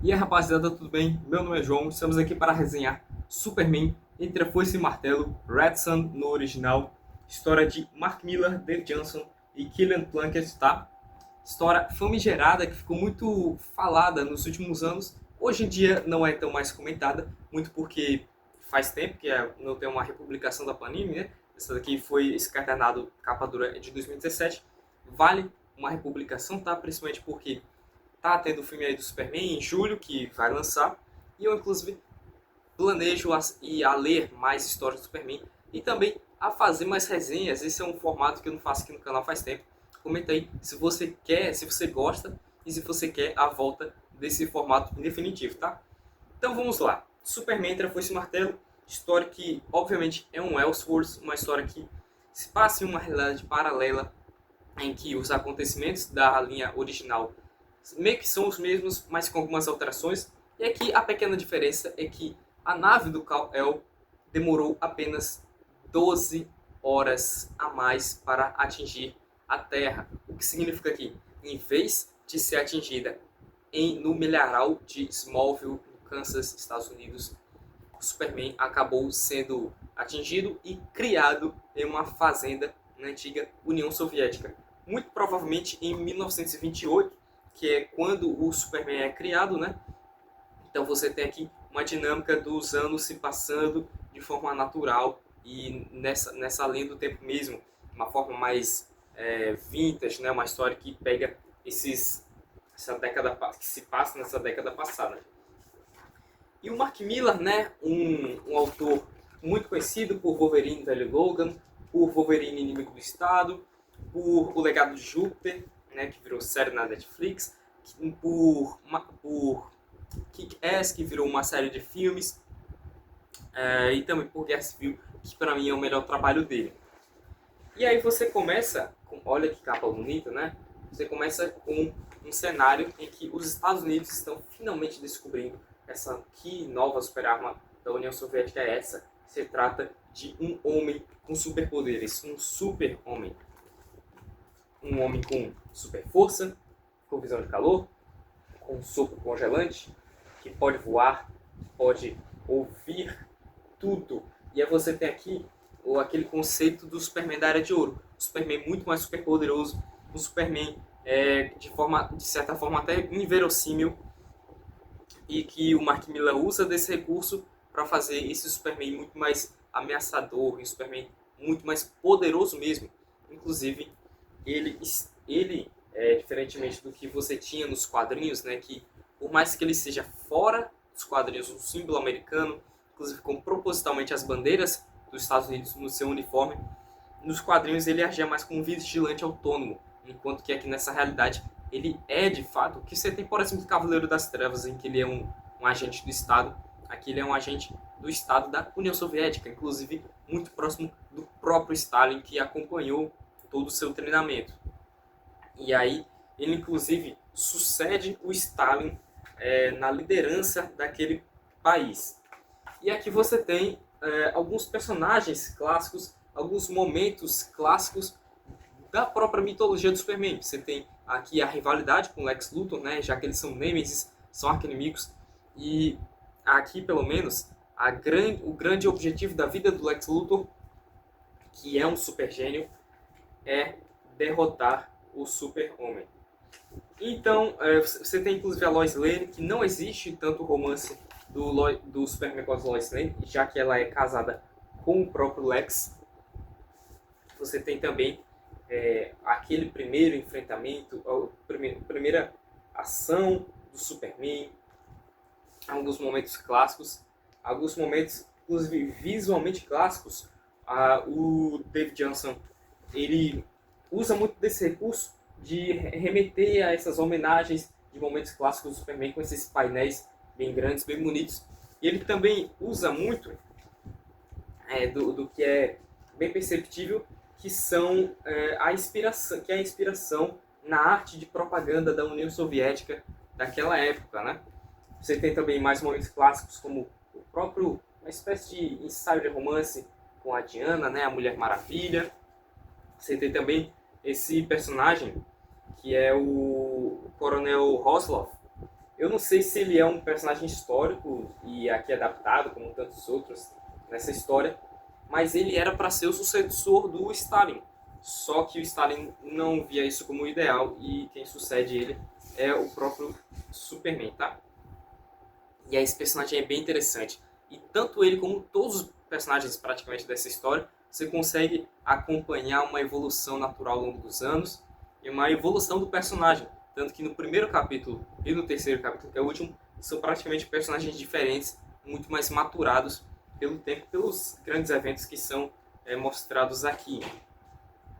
E aí, rapaziada, tudo bem? Meu nome é João, estamos aqui para resenhar Superman Entre a Foice e o Martelo, Red Sun no original, história de Mark Millar, Dave Johnson e Kieran Plunkett, tá? História famigerada que ficou muito falada nos últimos anos. Hoje em dia não é tão mais comentada, muito porque faz tempo que não tem uma republicação da Panini, né? Essa daqui foi escadernado capa dura de 2017. Vale uma republicação, tá? Principalmente porque tá tendo o filme aí do Superman em julho, que vai lançar. E eu, inclusive, planejo a ler mais histórias do Superman e também a fazer mais resenhas. Esse é um formato que eu não faço aqui no canal faz tempo. Comenta aí se você quer, se você gosta e se você quer a volta desse formato definitivo, tá? Então vamos lá. Superman Entre a Foice e o Martelo, história que obviamente é um Elseworlds, uma história que se passa em uma realidade paralela em que os acontecimentos da linha original meio que são os mesmos, mas com algumas alterações. E aqui a pequena diferença é que a nave do Kal-El demorou apenas 12 horas a mais para atingir a Terra. O que significa que, em vez de ser atingida no milharal de Smallville, no Kansas, Estados Unidos, o Superman acabou sendo atingido e criado em uma fazenda na antiga União Soviética. Muito provavelmente em 1928, que é quando o Superman é criado, né? Então você tem aqui uma dinâmica dos anos se passando de forma natural e nessa linha do tempo mesmo, uma forma mais vintage, né? Uma história que pega essa década que se passa nessa década passada. E o Mark Millar, né, um autor muito conhecido por Wolverine Velho Logan, por Wolverine Inimigo do Estado, por O Legado de Júpiter, né, que virou série na Netflix, por Kick-Ass, que virou uma série de filmes, e também por Guerra Civil, que para mim é o melhor trabalho dele. E aí você começa, olha que capa bonita, né? Você começa com um cenário em que os Estados Unidos estão finalmente descobrindo que nova superarma da União Soviética é essa. Se trata de um homem com superpoderes, um super-homem. Um homem com super força, com visão de calor, com um sopro congelante, que pode voar, pode ouvir tudo. E aí você tem aqui aquele conceito do Superman da Era de Ouro. O Superman muito mais superpoderoso, um Superman de certa forma até inverossímil, e que o Mark Millar usa desse recurso para fazer esse Superman muito mais ameaçador, um Superman muito mais poderoso mesmo. Inclusive, ele diferentemente do que você tinha nos quadrinhos, né, que por mais que ele seja fora dos quadrinhos, um símbolo americano, inclusive com propositalmente as bandeiras dos Estados Unidos no seu uniforme, nos quadrinhos ele agia mais como um vigilante autônomo, enquanto que aqui nessa realidade ele é de fato o que você tem, por exemplo, do Cavaleiro das Trevas, em que ele é um agente do Estado. Aqui ele é um agente do Estado da União Soviética, inclusive muito próximo do próprio Stalin, que acompanhou todo o seu treinamento. E aí ele inclusive sucede o Stalin na liderança daquele país. E aqui você tem alguns personagens clássicos, alguns momentos clássicos da própria mitologia do Superman. Você tem aqui a rivalidade com o Lex Luthor, né, já que eles são nêmesis, são arquinimigos. E aqui, pelo menos, o grande objetivo da vida do Lex Luthor, que é um super gênio, é derrotar o Super-Homem. Então, você tem inclusive a Lois Lane, que não existe tanto romance do Superman com a Lois Lane, já que ela é casada com o próprio Lex. Você tem também aquele primeiro enfrentamento, a primeira ação do Superman, alguns momentos clássicos, alguns momentos, inclusive, visualmente clássicos. O Dave Johnson, ele usa muito desse recurso de remeter a essas homenagens de momentos clássicos do Superman com esses painéis bem grandes, bem bonitos. E ele também usa muito do que é bem perceptível, que são a inspiração na arte de propaganda da União Soviética daquela época, né? Você tem também mais momentos clássicos como uma espécie de ensaio de romance com a Diana, né, a Mulher Maravilha. Você tem também esse personagem que é o Coronel Roslov. Eu não sei se ele é um personagem histórico e aqui adaptado, como tantos outros nessa história, mas ele era para ser o sucessor do Stalin. Só que o Stalin não via isso como ideal e quem sucede ele é o próprio Superman, tá? E aí esse personagem é bem interessante. E tanto ele como todos os personagens praticamente dessa história, você consegue acompanhar uma evolução natural ao longo dos anos e uma evolução do personagem. Tanto que no primeiro capítulo e no terceiro capítulo, que é o último, são praticamente personagens diferentes, muito mais maturados pelo tempo, pelos grandes eventos que são mostrados aqui.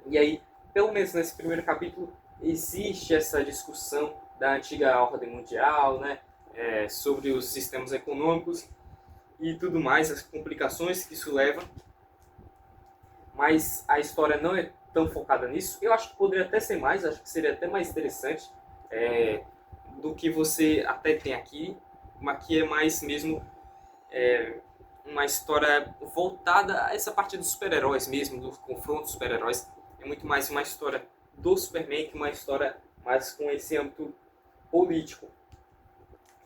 E aí, pelo menos nesse primeiro capítulo, existe essa discussão da antiga ordem mundial, né? Sobre os sistemas econômicos e tudo mais, as complicações que isso leva. Mas a história não é tão focada nisso. Eu acho que poderia até ser mais, acho que seria até mais interessante do que você até tem aqui. Aqui é mais mesmo uma história voltada a essa parte dos super-heróis mesmo, do confronto dos super-heróis. É muito mais uma história do Superman que uma história mais com esse âmbito político.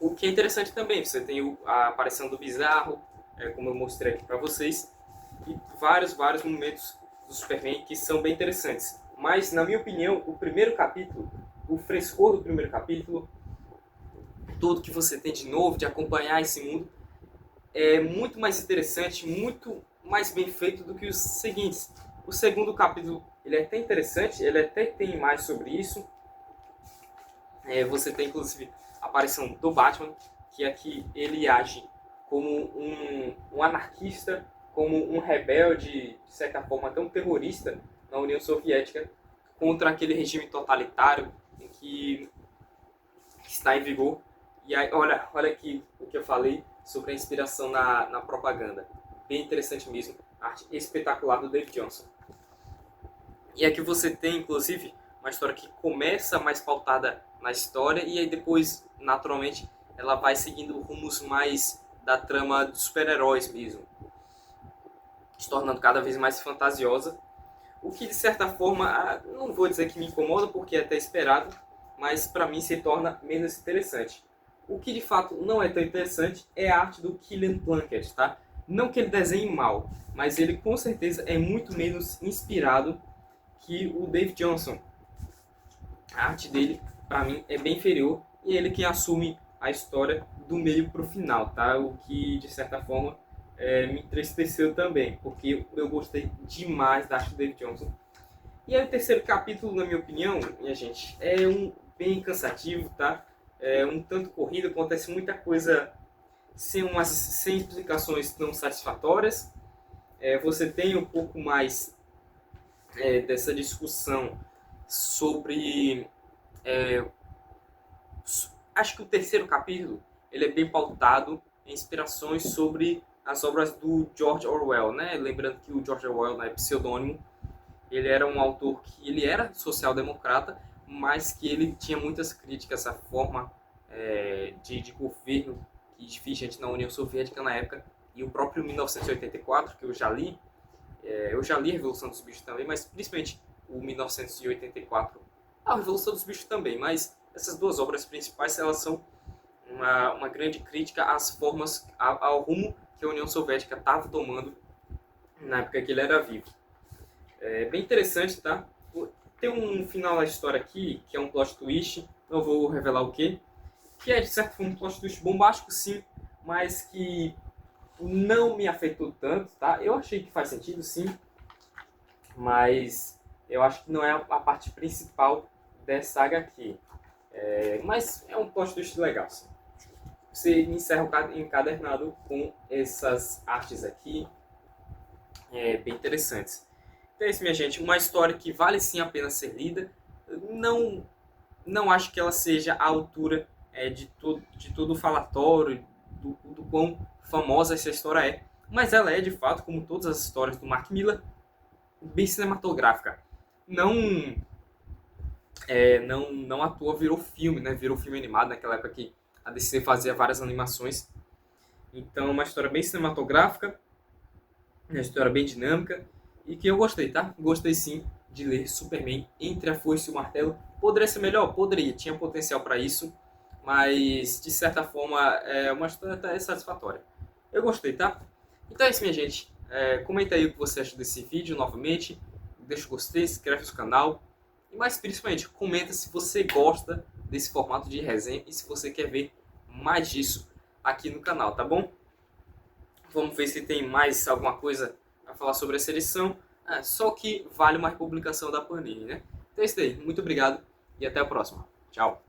O que é interessante também, você tem a aparição do Bizarro, como eu mostrei aqui para vocês, e vários momentos do Superman que são bem interessantes. Mas, na minha opinião, o primeiro capítulo, o frescor do primeiro capítulo, tudo que você tem de novo, de acompanhar esse mundo, é muito mais interessante, muito mais bem feito do que os seguintes. O segundo capítulo, ele é até interessante, ele até tem mais sobre isso. Você tem, inclusive, a aparição do Batman, que aqui ele age como um anarquista, como um rebelde, de certa forma até um terrorista na União Soviética, contra aquele regime totalitário que está em vigor. E aí, olha aqui o que eu falei sobre a inspiração na propaganda. Bem interessante mesmo, arte espetacular do Dave Johnson. E aqui você tem, inclusive, uma história que começa mais pautada na história e aí depois, naturalmente, ela vai seguindo rumos mais da trama dos super-heróis mesmo, se tornando cada vez mais fantasiosa. O que, de certa forma, não vou dizer que me incomoda, porque é até esperado, mas para mim se torna menos interessante. O que, de fato, não é tão interessante é a arte do Kilian Plunkett, tá? Não que ele desenhe mal, mas ele com certeza é muito menos inspirado que o Dave Johnson. A arte dele, para mim, é bem inferior e é ele quem assume a história do meio para o final, tá? O que, de certa forma, me entristeceu também, porque eu gostei demais da arte do Dave Johnson. E aí o terceiro capítulo, na minha opinião, minha gente, é bem cansativo, tá? É um tanto corrido, acontece muita coisa sem explicações não satisfatórias. Você tem um pouco mais dessa discussão sobre... acho que o terceiro capítulo ele é bem pautado em inspirações sobre as obras do George Orwell, né? Lembrando que o George Orwell é pseudônimo, ele era um autor que ele era social-democrata, mas que ele tinha muitas críticas à forma de governo que vigente na União Soviética na época, e o próprio 1984, que eu já li a Revolução dos Bichos também, mas principalmente o 1984, a Revolução dos Bichos também, mas essas duas obras principais, elas são uma grande crítica às formas, ao rumo que a União Soviética estava tomando na época que ele era vivo. É bem interessante, tá? Tem um final da história aqui, que é um plot twist, não vou revelar o que é de certo um plot twist bombástico, sim, mas que não me afetou tanto, tá? Eu achei que faz sentido, sim, mas eu acho que não é a parte principal dessa HQ. Mas é um plot twist legal, sim. Você encerra o encadernado com essas artes aqui, bem interessantes. Então é isso, minha gente. Uma história que vale sim a pena ser lida. Não acho que ela seja à altura de todo o falatório, do quão famosa essa história é. Mas ela é, de fato, como todas as histórias do Mark Millar, bem cinematográfica. Não à toa virou filme, né? Virou filme animado naquela época que a DC fazia várias animações. Então, uma história bem cinematográfica, uma história bem dinâmica e que eu gostei, tá? Gostei sim de ler Superman Entre a Foice e o Martelo. Poderia ser melhor? Poderia, tinha potencial para isso, mas de certa forma é uma história até satisfatória. Eu gostei, tá? Então é isso, minha gente. Comenta aí o que você achou desse vídeo novamente, deixa o gostei, se inscreve no canal e mais principalmente, comenta se você gosta desse formato de resenha e se você quer ver mais disso aqui no canal, tá bom? Vamos ver se tem mais alguma coisa a falar sobre essa edição. Só que vale uma republicação da Panini, né? Então é isso daí. Muito obrigado e até a próxima. Tchau.